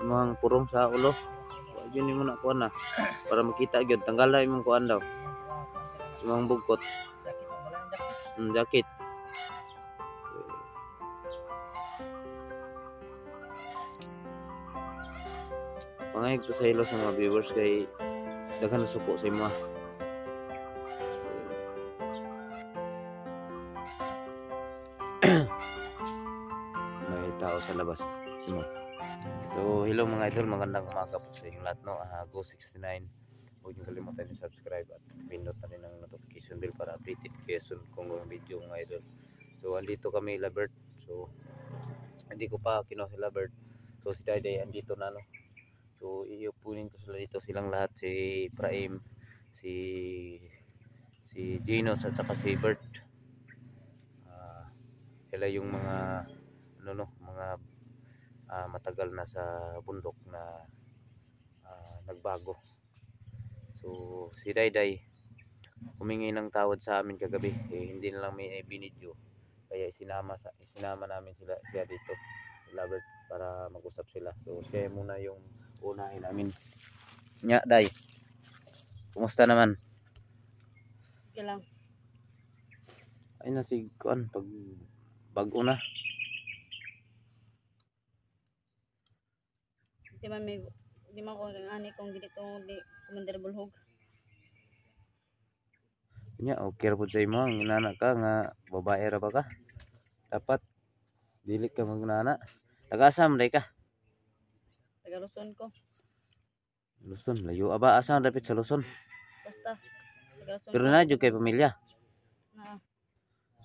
imong purong sa ulo. Wa gyud nimo na kuan na para makita gyud tanggal na imong kuan daw. Imong bugkot. Jacket. Pangayag ko sa ilo sa mga viewers kay daghan na suko sa imo. May tao sa labas. Sino? So, hello mga idol, magandang umaga po sa inyong lahat, no? Go69. Huwag niyo kalimutan yung subscribe at pindot na rin ang notification bell para updated kayo kung mga video mga idol. So, andito kami Labert. So, hindi ko pa kinuha si Labert. So, si Dayday andito na, no? So, iupunin ko sila dito, silang lahat, si Praim, si Ginos at saka si Bert. Sila yung mga mga matagal na sa bundok na nagbago. So, si Dayday humingi ng tawad sa amin kagabi, hindi na lang may binidyo, kaya isinama namin siya dito, Labert, para mag-usap sila. So, siya muna yung unahin namin. Nya, Day, kumusta naman? Okay lang. Ay na si kuan pag bago na. Di man ko ani kung dili di Commander Bulhog. Nya, okay ra pud sa imo ang inana ka nga babae ra ba ka? Dapat dili ka magnana. Taga-asam day ka? Taga Luzon ko. Luzon, layo aba asa dapit sa Luzon. Basta taga Luzon. Pero na jud kay pamilya. Na.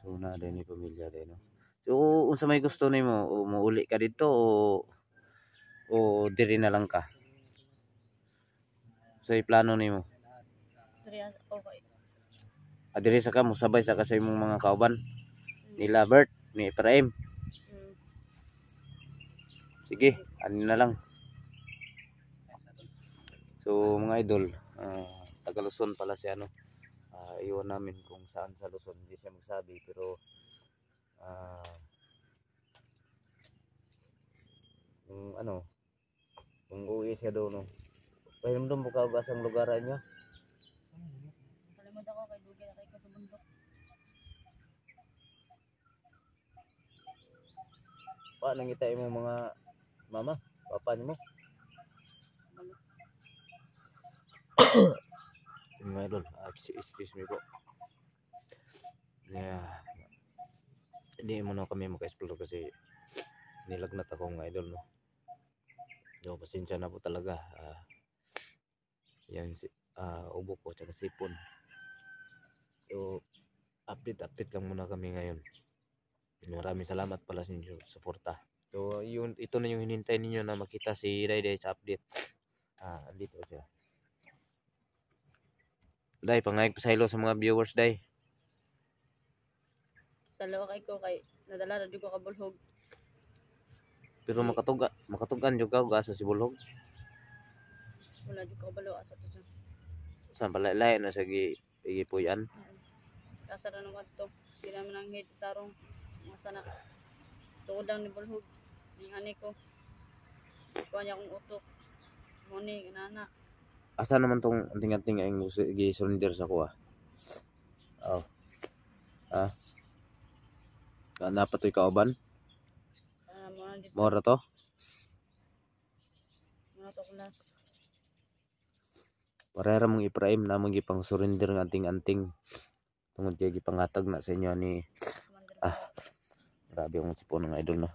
So na din ni pamilya din, no. So unsa may gusto nimo, o muuli ka dito o diri na lang ka? So plano nimo? Diri okay. Diri sa ka mo sabay sa kasay mong mga kauban ni Labert, ni Praim. Sige, ano na lang. So mga idol, taga Luzon pala si ano. Iwan namin kung saan sa Luzon, hindi siya magsabi, pero kung uwi siya doon, no. Pahiramdam mo ka og asang lugaran niya? Kalimutan ko kay dugi na kay ko sa bundok. Pa nangita mo mga mama, papa nimo? Mga idol, excuse me po. Yeah. Hindi mo na kami maka-explore kasi nilagnat ako mga idol, no. So, pasensya na po talaga. Yan ubo ko tsaka sipon. So, update lang muna kami ngayon. Maraming salamat pala sa inyong suporta. So, ito na yung hinintay ninyo na makita si Dayday sa update. Andito siya. Day, pangayag pa sa hello sa mga viewers, Day. Salo kay ko kay nadala ra jud ko ka Bulhog. Pero makatugan jud ka asa si Bulhog. Wala jud ko balo asa to sa. Saan pala lain na sa gipuyan? Asa ra nang adto. Di naman ang hit tarong masa na. Tuod lang ni Bulhog. Ning ani ko. Kuha niya akong utok. Muni inana. Asa naman tong anting-anting ang gi-surrender sa kuha? Oh. Napatoy kauban? Mora to? Mora to kulas. Parera mong Ipraim na mong gipang surrender ng anting-anting. Tungod kay gipangatag na sa inyo ni grabe ang sipon ng idol, no.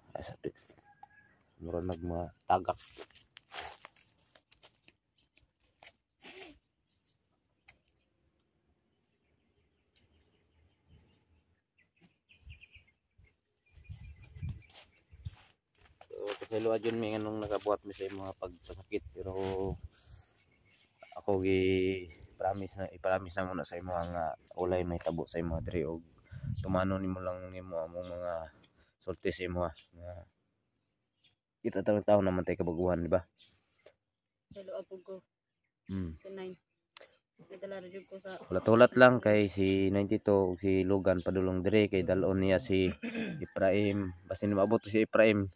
Mura nagmatagak. Kasalo adyon mi nganong nakabuhat mi sa mga pagpasakit, pero ako i-promise na muna sa imo nga ulay may tabo sa imo diri, og tumano nimo lang nimo among mga sulti sa imo nga kita taw naman tay kabaguhan, di ba? Salo apog ko. 9. Nadala ra jud ko sa Ulat-ulat lang kay si 92 ug si Logan padulong diri kay dalon niya si Ipraim. Basta ni maabot si Ipraim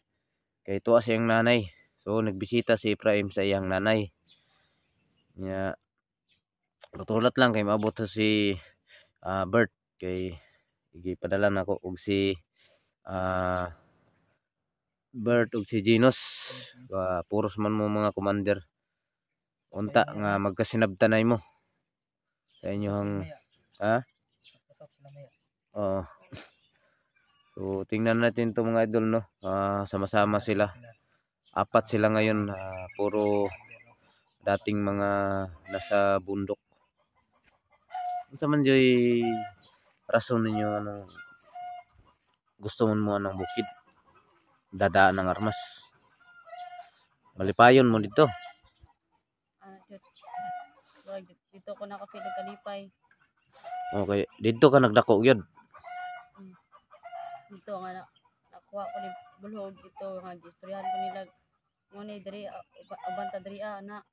kay tuwa siyang nanay. So So nagbisita si Ephraim sa iyang nanay. Nya tutulat lang kay maabot si Bert kay igipadala nako og si Bert ug si Ginos. Puros man mo mga commander. Unta nga magkasinabtanay mo sa inyong oo. So tingnan natin to mga idol no. Sama-sama sila. Apat sila ngayon, puro dating mga nasa bundok. Unsa man joy rason ninyo anong gusto mo anong bukid? Dadaan ng armas. Malipayon mo dito. Dito ko nakapili kalipay. Okay, dito ka nagdako gyud. Dito nga nakuha ko ni bulhog dito nga istoryahan ko nila ngoni diri uban ta diri ana.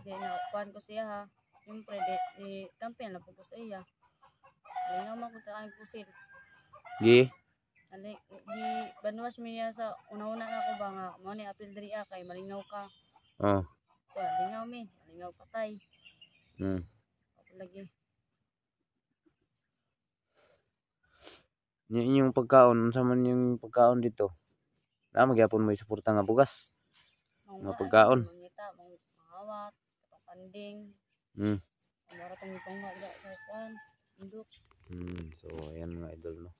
Di na kuan ko siya ha. Siyempre di kampiyan lang po ko sa iya. Lingaw man ko ta ang pusil. Gi Di banwas mi niya sa una-una na ko ba nga mo ni apil diri kay malingaw ka. Oh. So, lingaw mi, malingaw patay. Lagi. Yung pagkaon, sa man yung pagkaon dito. Magyapon mo isuporta nga bugas. Mga pagkaon. Mangawat, panding. Mara tong itong mga sa kuan, induk. So ayan mga idol no.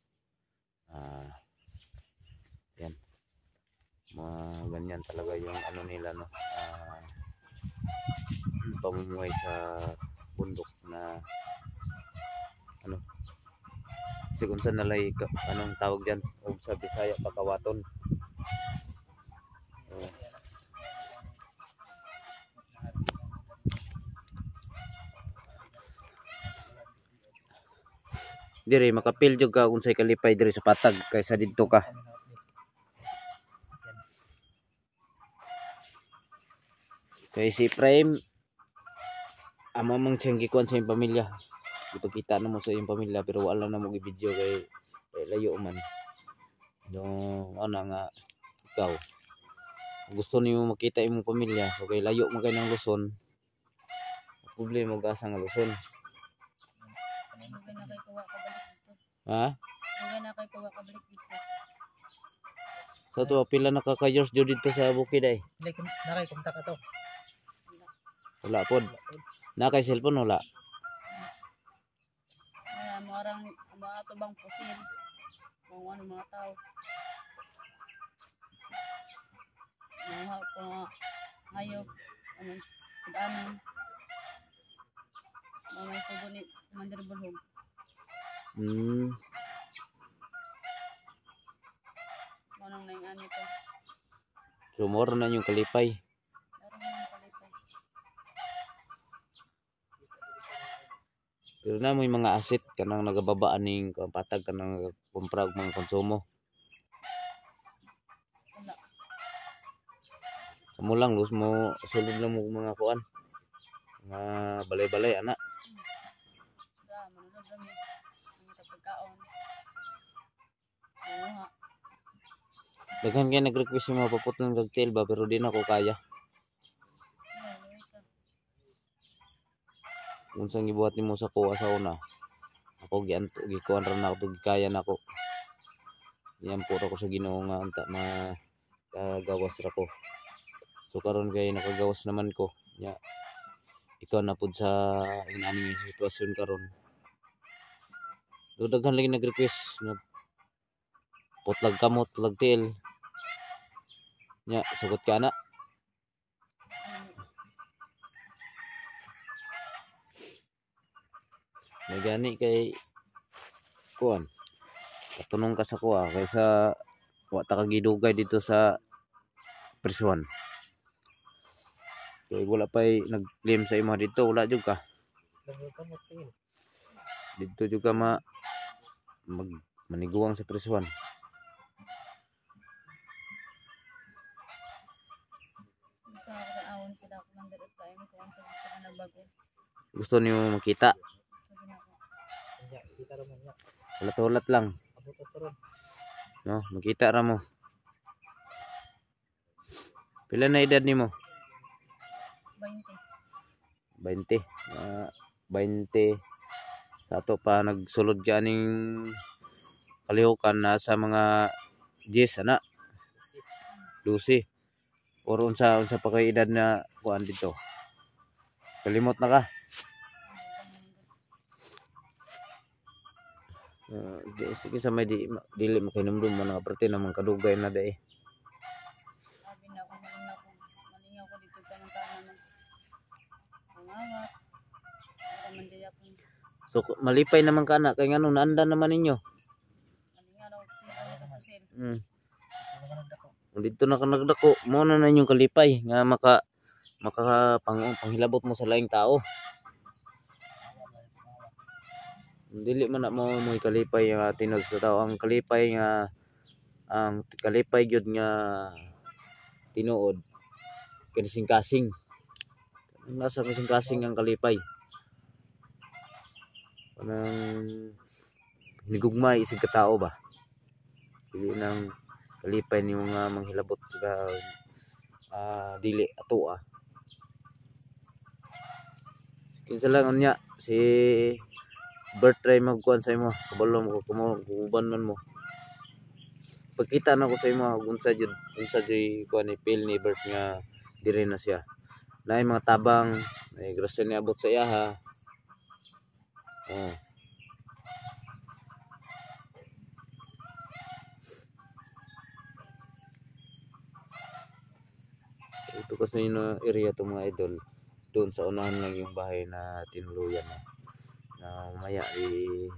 Yan. Mga ganyan talaga yung ano nila no. Pamumuhay sa bundok na ano. Kung saan nalay anong tawag diyan o sa Bisaya pakawaton. Dire makapil jud ka unsay kalipay dire sa patag kaysa didto ka. Kay si Ephraim amamang siyang gikuan sa iyong pamilya. Ipakita na mo sa iyong pamilya pero wala na mo i-video kay layo man. Yung ano nga ikaw gusto niyo makita imong pamilya so kay layo man kay ng Luzon. Problema mo asa nga Luzon. Ha? Nga na kay kuha ka balik dito. So to pila na ka years jud dito sa bukid ay. Naray kumta ka to. Wala pod. Na kay cellphone wala. Ay marang mga tubang pusil. Mga mga tao. Mga ko hayop. Pag-amin. Mga tubo ni Commander Bulhog. Manong na yung ano ito. So more na yung kalipay. Meron na yung kalipay. Pero na mo yung mga asset kanang nagababaan ning patag kanang kumpra og mga konsumo. Wala. Kamo lang lus mo sulod lang mo mga kuan. Mga balay-balay ana. Manunod kami. Ang pagkaon. Manguha. Daghan kay nag-request yung mga paputol ng tail ba pero di na ko kaya. Kung saan gibuhat nimo sa kuha sa una. Ako gikuan ra na ako kaya nako. Yan puro ko sa Ginoo nga unta na kagawas ra ko. So karon kay nakagawas naman ko. Ya. Ikaw na pud sa inani nga sitwasyon karon. Daghan lagi nag-request na putlag kamot, putlag tail. Nya, sugot ka na. Nagani kay kuan. Katunong ka sa kuha kaysa wa ta ka gidugay dito sa presuhan. Kay wala pay nag-claim sa imo dito, wala jud ka. Dito jud ka maniguang sa presuhan. Gusto niyo makita? Ulat-ulat lang. No, makita ra mo. Pila na edad nimo? 20. 20. 20 sa ato pa nagsulod ganing kalihukan na sa mga 10 ana. 12. Or unsa pa kay edad na kuan dito? Kalimot na ka. Sige sa may dili makinumdum mo na parte namang kadugay na dai. Sabi na ako malingaw ko dito sa mga tanan. Pangawat. Para man di ako So malipay naman ka na kay ngano naandan naman ninyo. malingaw daw siya ko sil. Dito na ka nagdako mo na inyong kalipay nga maka panghilabot mo sa laing tao. Dili man na mo kalipay nga tinud sa tao ang kalipay gyud nga tinuod kasing-kasing. Nasa kasing-kasing ang kalipay. Kanang hinigugmay isig ka tao ba? Dili nang kalipay ni mga manghilabot ka dili ato kinsa lang unya si birthday magkuan sa imo kabalo mo kuban man mo pagkita na ko sa imo unsa jud kuan ni feel ni Bert nga dire na siya naay mga tabang may grasya ni abot sa iya ha. Ito kasi yung area to mga idol. Doon sa unahan lang yung bahay na tinuluyan na mamaya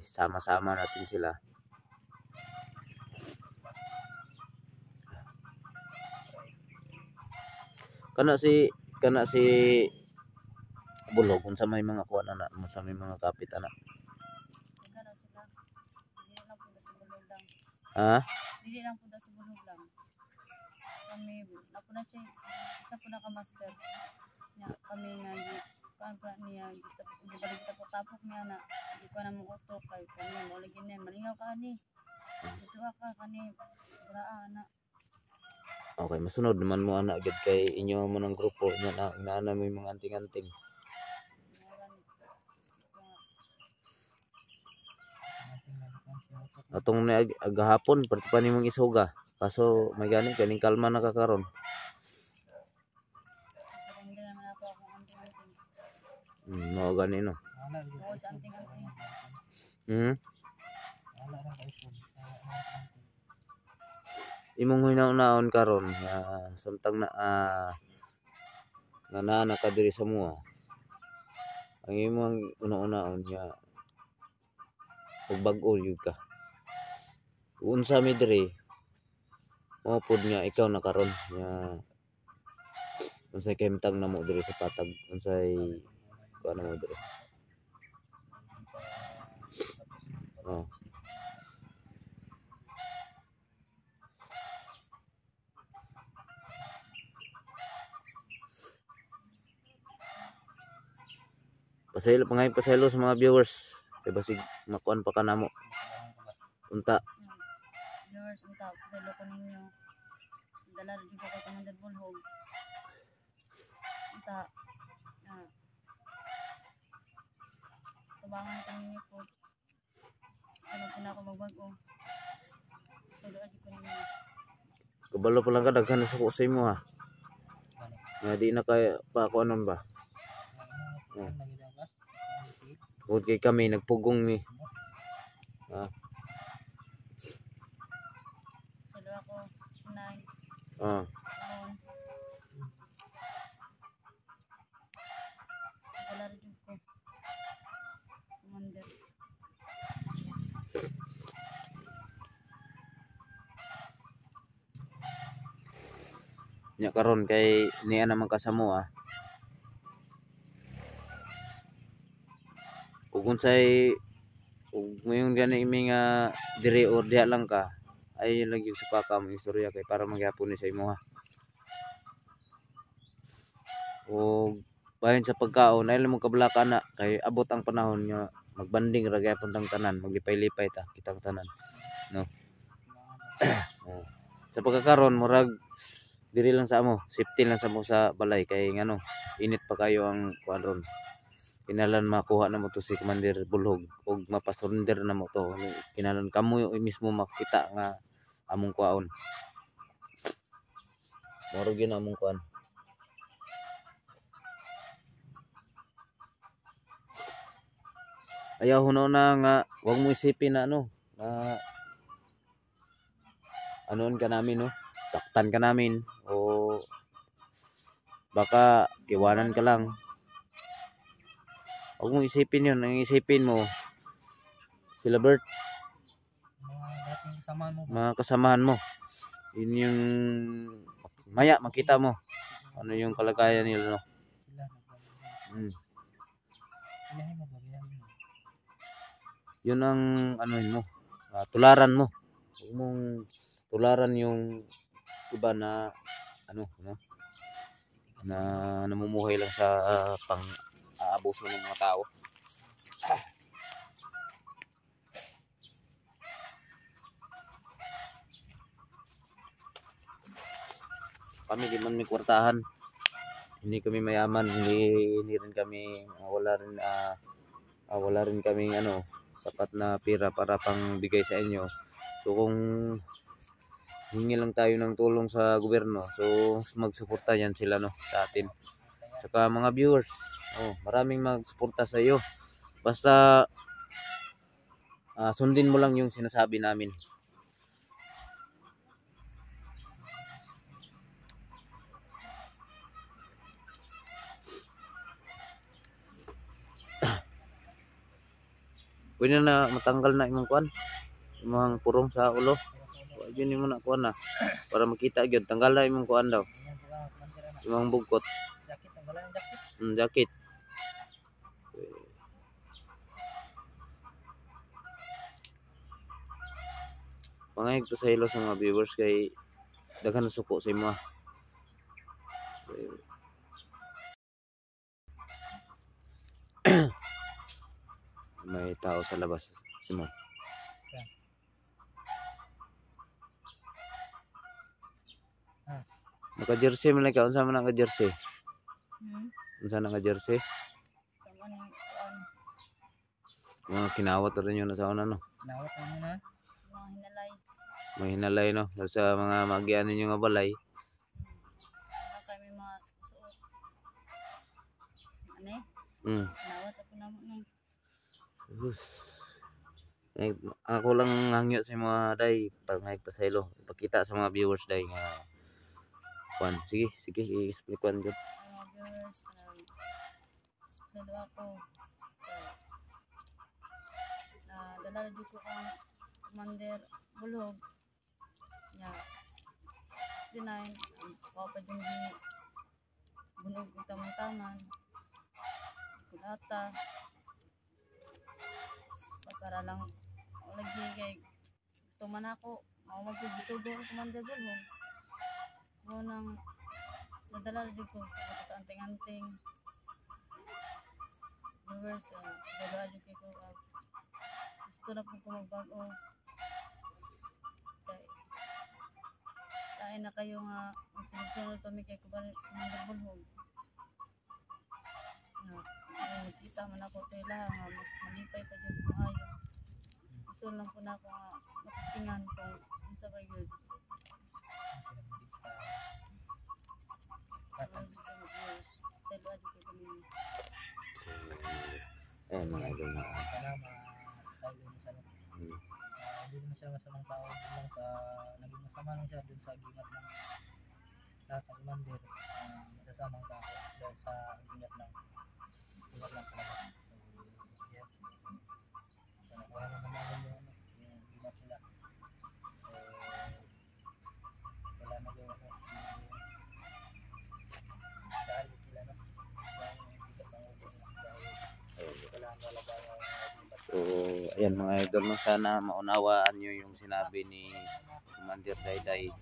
sama-sama natin sila. Kana si Bulog unsa may mga kuan ana, unsa may mga kapit ana. Ha? Dili lang pud sa bulog lang. Kami ako na siya isa po na ka master. Nya kami nga kan pa niya gibalik kita po tapok niya na di ko na mo utok kay kami mo lagi na malingaw ka ani. Dito ka kani braa na. Okay, masunod naman mo ana gid kay inyo mo ng grupo nya na inaana mo mga anting-anting. Atong na agahapon parte pa nimong isuga. Kaso may gani kaning kalma na kakaron. No gani no. Imong hinaon karon samtang na nga ka diri sa mua. Ang imong una-unaon niya pagbag-o yun ka. Unsa mi diri mo pud nga ikaw na karon nga unsay kahimtang namo diri sa patag unsay kuan mo diri. Pasaylo sa mga viewers kay basig makuan pa kanamo unta Viewers unta pasaylo ko ninyo dala jud ko kay Commander Bulhog unta tabangan ko ninyo po ano po na ako magbago pasaylo jud ko ninyo kabalo pa lang ka daghan suko sa imo ha nga di na kay pa ako anon ba. Bukod kay kami nagpugong ni. Salo ako 9. Wala rin ko. Commander. Nya karon kay niya naman kasamo ug unsay ug mayon gani imi nga diri or diha lang ka ay lang yung sapaka mo istorya kay para magyapon ni sa imo ha. Ug bahin sa pagkaon ay lamang kablaka na kay abot ang panahon nga magbanding ra gyapon tang tanan maglipay-lipay ta kitang tanan no. Sa pagkakaron murag diri lang sa amo, safety lang sa mo sa balay kay ngano, init pa kayo ang kuan ron. Kinalan makuha na mo to si Commander Bulhog ug mapasurrender na mo to. Kinalan kamo mismo makita nga among kuaon. Moro gyud among kuan. Ayaw huno na nga wag mo isipin na ano, na anoon ka namin no, saktan ka namin o baka iwanan ka lang. Huwag mong isipin yun. Ang isipin mo, sila Bert, Mga dating kasama mo ba? mga kasamahan mo. Yun yung maya makita mo ano yung kalagayan nila no. Sila nagbabago. Mm. Biyahe mo ba? Biyahe mo. Yun ang ano mo, tularan mo. Huwag mong tularan yung iba na ano no, na namumuhay lang sa pang aabuso ng mga tao. Kami di man may kwartahan. Hindi kami mayaman, hindi rin kami wala rin kaming ano sapat na pera para pang bigay sa inyo. So kung hingi lang tayo ng tulong sa gobyerno, so magsuporta yan sila no sa atin. Saka mga viewers, maraming magsuporta sa iyo. Basta sundin mo lang yung sinasabi namin. Pwede na matanggal na imong kuan, imong purong sa ulo. Yun mo na kuan na para makita gyud tanggal na imong kuan daw. Ganyan po lang, Commander, ano? Imong bugkot, Jacket, ang galang jacket. jacket. Pangayag to sa ilo sa mga viewers kay daghan na suko sa imo. May tao sa labas si mo. Naka-jersey man lang ka, unsa man naka-jersey? Unsa naka-jersey? Sama ni kuan, Mga kinawat rin yun sa una no. Nawat mo na. mga hinalay. May hinalay no sa mga magian ninyo nga balay. Mga kami mga suot. Ano eh? Mm. Nawat ako na mo ni. Eh, ako lang hangyo sa mga day pangayag pa sa ilo. Ipakita sa mga viewers day nga kuan. Sige, i-explain kuan jud. Mga viewers, dalawa ko. Dala jud ko ang Commander Bulhog. Ya. Dinain, ako pa din di bulog ko taman-taman. Kulata. Para lang ako lagi kay gusto man ako ako magtutulog ang Commander Bulhog. Mo nang nadala jud ko sa anting-anting. Viewers, dala jud ko gusto na po magbago. Kaya na kayo nga magsunod kami kay Commander Bulhog. Nakita man ako sa ila nga mas malipay pa dyan maayo. Gusto lang po na ako nga makatingan kung unsa ba yun. Mga idol na. Sana ma-style mo siya. Hindi naman siya masamang tao. Lang sa naging masama lang siya dun sa gingat ng lahat ng Commander. Masasamang tao dahil sa gingat lang. Gingat lang talaga. So, yeah. So, nakuha naman namin yung gingat nila. So, wala na yung dahil sila no. Dahil hindi ka pang wala ang talaga yung So, ayan mga idol no, sana maunawaan nyo yung sinabi ni Commander Dayday.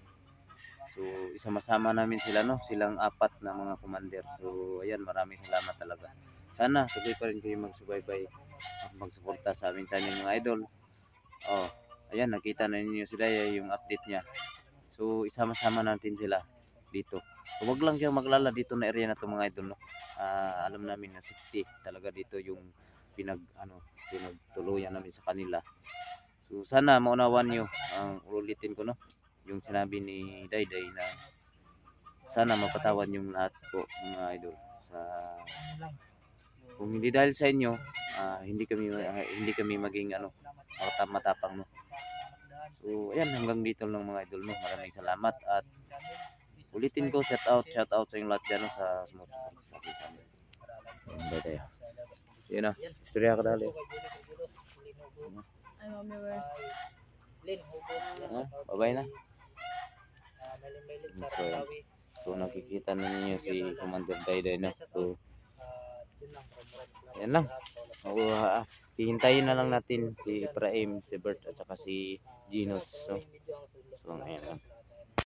So, isama-sama namin sila no, silang apat na mga commander. So, ayan, maraming salamat talaga. Sana tuloy pa rin kayo magsubaybay at magsuporta sa aming channel mga idol. Ayan, nakita na ninyo sila yung update niya. So, isama-sama natin sila dito. So, wag lang siyang maglala dito na area na to mga idol, no. Alam namin na safety talaga dito yung pinagtuluyan namin sa kanila. So sana maunawan nyo ang ulitin ko, no, yung sinabi ni Dayday na sana mapatawad yung lahat po mga idol sa Ano lang. kung hindi dahil sa inyo hindi kami maging matapang, no. So ayan, hanggang dito lang mga idol, no. Maraming salamat at ulitin ko, shout out sa inyong lahat dyan, no, sa sumusunod sa aking channel. Dayday, yun na, istorya ka dali. Ay, mga viewers. Bye-bye na. Maling-maling So, sa Rawi. So nakikita na ninyo si Commander Dayday, no. So yan lang. Hihintayin na lang natin si Praim, si Bert at saka si Gino. So ayan lang.